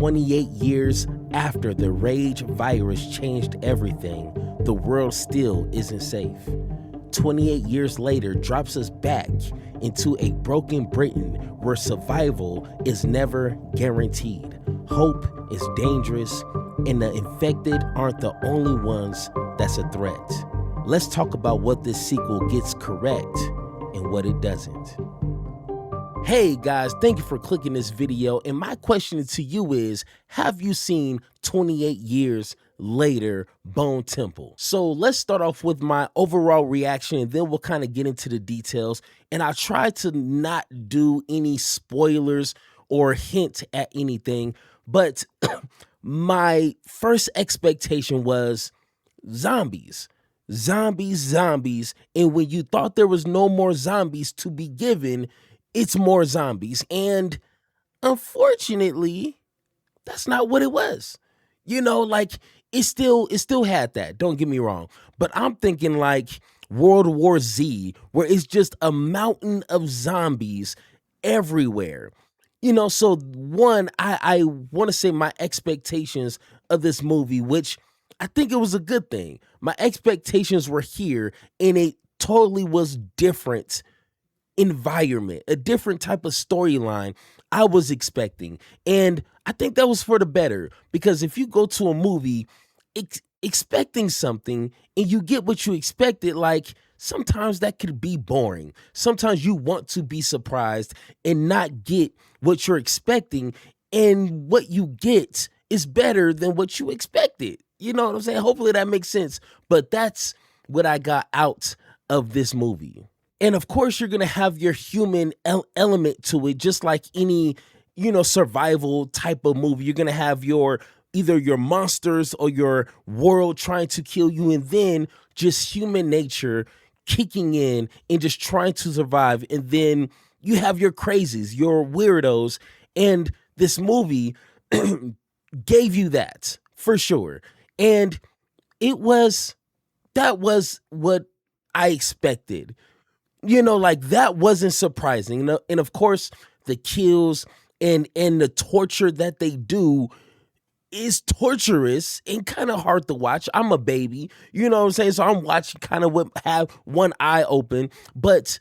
28 years after the rage virus changed everything, the world still isn't safe. 28 years later drops us back into a broken Britain where survival is never guaranteed. Hope is dangerous, and the infected aren't the only ones that's a threat. Let's talk about what this sequel gets correct and what it doesn't. Hey guys, thank you for clicking this video, and my question to you is, have you seen 28 years later Bone Temple? So let's start off with my overall reaction, and then we'll kind of get into the details, and I'll try to not do any spoilers or hint at anything, but my first expectation was zombies. Zombies, and when you thought there was no more zombies to be given, it's more zombies. And unfortunately, that's not what it was. You know, like it still had that. Don't get me wrong. But I'm thinking like World War Z, where it's just a mountain of zombies everywhere. You know, so one, I want to say my expectations of this movie, which I think it was a good thing. My expectations were here, and it totally was different environment, a different type of storyline I was expecting. And I think that was for the better, because if you go to a movie expecting something and you get what you expected, like sometimes that could be boring. Sometimes you want to be surprised and not get what you're expecting, and what you get is better than what you expected. You know what I'm saying? Hopefully that makes sense. But that's what I got out of this movie. And of course, you're going to have your human element to it, just like any, survival type of movie. You're going to have either your monsters or your world trying to kill you, and then just human nature kicking in and just trying to survive. And then you have your crazies, your weirdos. And this movie gave you that for sure. And that was what I expected. Like that wasn't surprising. And of course, the kills and the torture that they do is torturous and kind of hard to watch. I'm a baby, you know what I'm saying? So I'm watching kind of have one eye open, but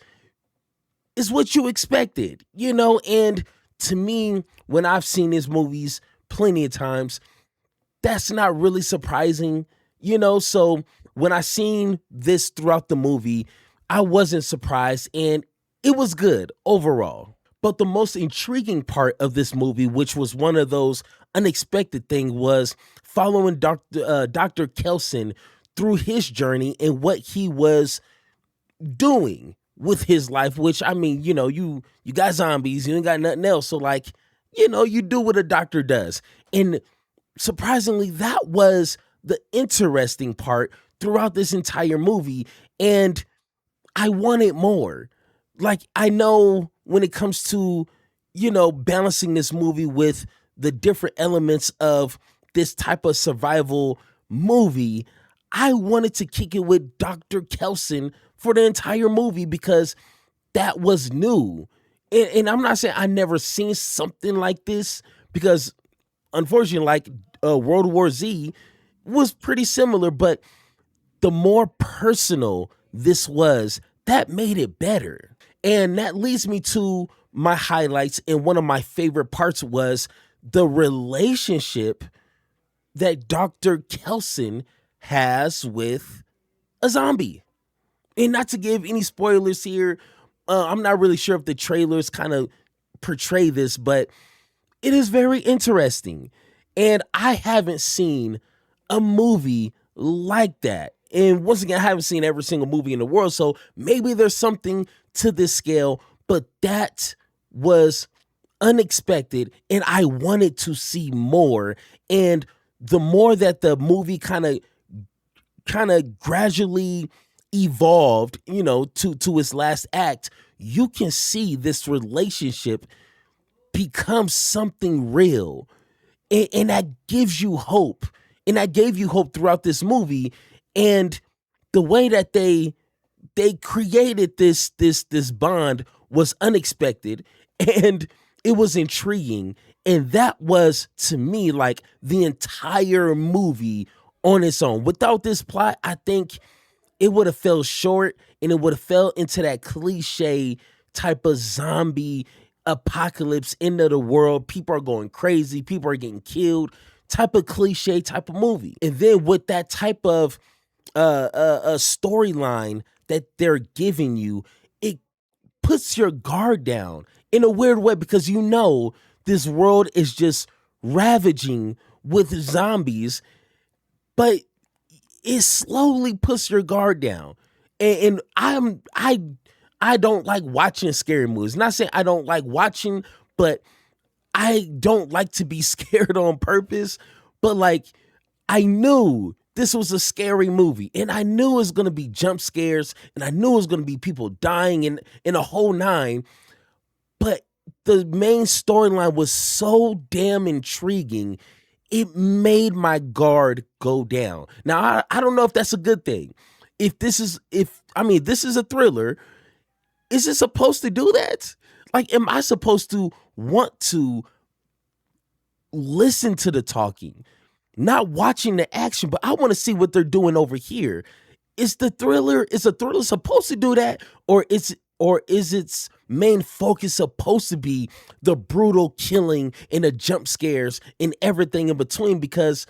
it's what you expected, and to me, when I've seen these movies plenty of times, that's not really surprising, So when I seen this throughout the movie, I wasn't surprised, and it was good overall. But the most intriguing part of this movie, which was one of those unexpected things, was following Dr. Kelson through his journey and what he was doing with his life, which, I mean, you got zombies, you ain't got nothing else. So like, you do what a doctor does. And surprisingly, that was the interesting part throughout this entire movie. And I wanted more. Like, I know when it comes to, balancing this movie with the different elements of this type of survival movie, I wanted to kick it with Dr. Kelson for the entire movie, because that was new. And I'm not saying I never seen something like this, because unfortunately, like World War Z was pretty similar, but the more personal this was, that made it better. And that leads me to my highlights. And one of my favorite parts was the relationship that Dr. Kelson has with a zombie. And not to give any spoilers here, I'm not really sure if the trailers kind of portray this, but it is very interesting. And I haven't seen a movie like that. And once again, I haven't seen every single movie in the world, so maybe there's something to this scale, but that was unexpected, and I wanted to see more. And the more that the movie kind of gradually evolved, to its last act, you can see this relationship become something real. And that gives you hope. And that gave you hope throughout this movie. And the way that they created this bond was unexpected, and it was intriguing, And that was, to me, like the entire movie on its own. Without this plot, I think it would have fell short and it would have fell into that cliche type of zombie apocalypse, end of the world. People are going crazy, people are getting killed, type of cliche type of movie. And then with that type of storyline that they're giving you, it puts your guard down in a weird way because you know this world is just ravaging with zombies, but it slowly puts your guard down. And I don't like watching scary movies. Not saying I don't like watching, but I don't like to be scared on purpose. But like I knew this was a scary movie, and I knew it was gonna be jump scares, and I knew it was gonna be people dying in a whole nine. But the main storyline was so damn intriguing, it made my guard go down. Now, I don't know if that's a good thing. This is a thriller. Is it supposed to do that? Like, am I supposed to want to listen to the talking, not watching the action, but I want to see what they're doing over here? Is a thriller supposed to do that? Or is its main focus supposed to be the brutal killing and the jump scares and everything in between? Because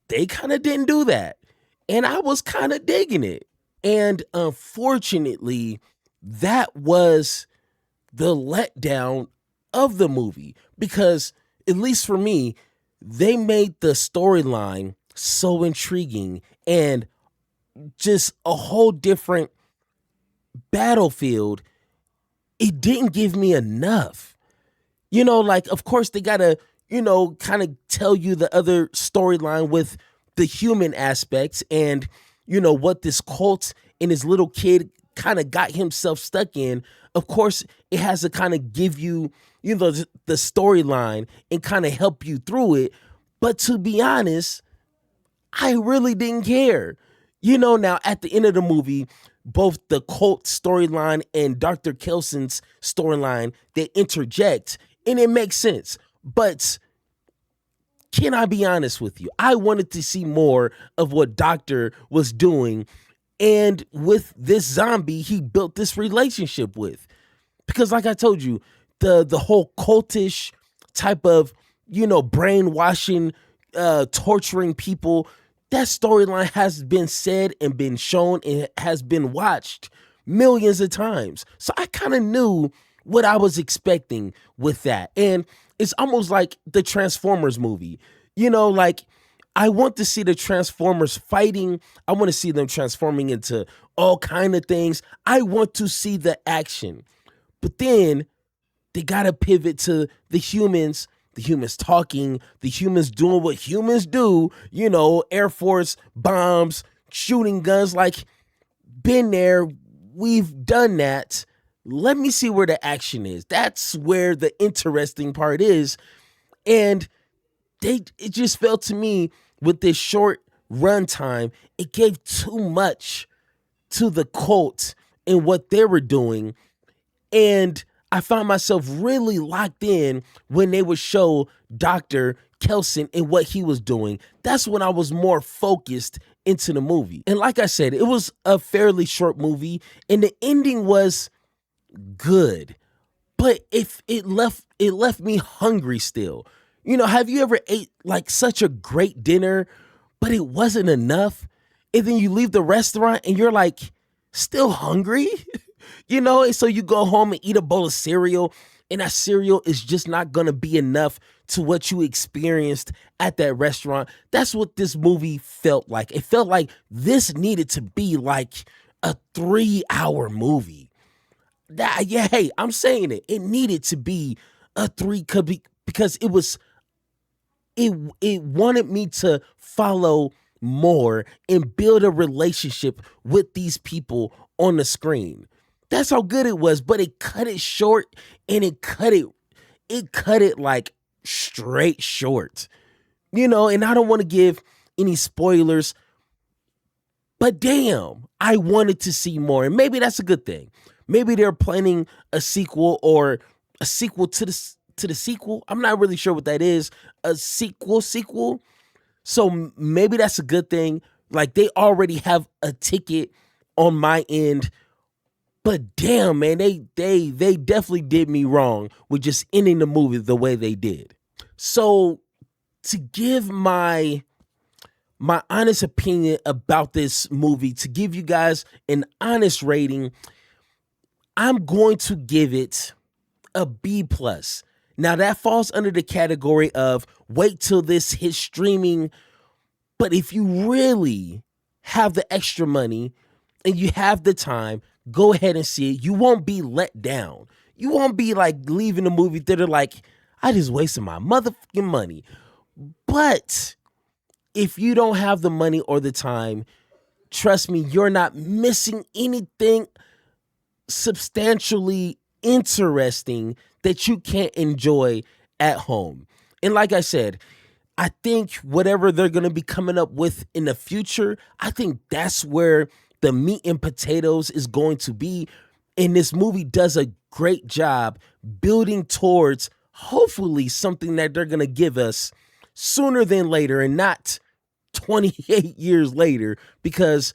they kind of didn't do that. And I was kind of digging it. And unfortunately, that was the letdown of the movie. Because, at least for me, they made the storyline so intriguing and just a whole different battlefield. It didn't give me enough. Like, of course, they gotta, kind of tell you the other storyline with the human aspects and, what this cult and his little kid kind of got himself stuck in. Of course, it has to kind of give you, the storyline and kind of help you through it. But to be honest, I really didn't care. Now at the end of the movie, both the cult storyline and Dr. Kelson's storyline, they interject and it makes sense. But can I be honest with you? I wanted to see more of what Doctor was doing. And with this zombie, he built this relationship with. Because like I told you, the whole cultish type of, brainwashing, torturing people, that storyline has been said and been shown and has been watched millions of times. So I kind of knew what I was expecting with that. And it's almost like the Transformers movie. Like I want to see the Transformers fighting. I want to see them transforming into all kind of things. I want to see the action. But then they got to pivot to the humans talking, the humans doing what humans do, Air Force bombs, shooting guns. Like, been there, we've done that. Let me see where the action is. That's where the interesting part is. And it just felt to me with this short runtime, it gave too much to the cult and what they were doing. And I found myself really locked in when they would show Dr. Kelson and what he was doing. That's when I was more focused into the movie. And like I said, it was a fairly short movie and the ending was good. But if it left me hungry still. Have you ever ate like such a great dinner, but it wasn't enough? And then you leave the restaurant and you're like still hungry? And so you go home and eat a bowl of cereal, and that cereal is just not going to be enough to what you experienced at that restaurant. That's what this movie felt like. It felt like this needed to be like a 3-hour movie. Hey, I'm saying it. It needed to be a because it wanted me to follow more and build a relationship with these people on the screen. That's how good it was, but it cut it short and it cut it like straight short. And I don't want to give any spoilers, but damn, I wanted to see more. And maybe that's a good thing. Maybe they're planning a sequel or a sequel to to the sequel. I'm not really sure what that is. A sequel. So maybe that's a good thing. Like, they already have a ticket on my end. But damn, man, they definitely did me wrong with just ending the movie the way they did. So to give my honest opinion about this movie, to give you guys an honest rating, I'm going to give it a B+. Now that falls under the category of wait till this hits streaming. But if you really have the extra money and you have the time, go ahead and see it. You won't be let down. You won't be like leaving the movie theater like, I just wasted my motherfucking money. But if you don't have the money or the time, trust me, you're not missing anything substantially interesting that you can't enjoy at home. And like I said, I think whatever they're going to be coming up with in the future, I think that's where the meat and potatoes is going to be. And this movie does a great job building towards hopefully something that they're going to give us sooner than later and not 28 years later, because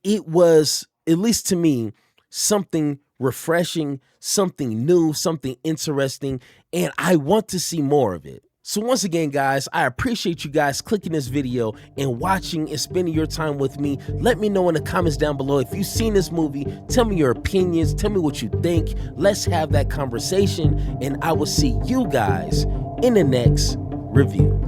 it was, at least to me, something refreshing, something new, something interesting, and I want to see more of it. So once again, guys, I appreciate you guys clicking this video and watching and spending your time with me. Let me know in the comments down below if you've seen this movie. Tell me your opinions. Tell me what you think. Let's have that conversation, and I will see you guys in the next review.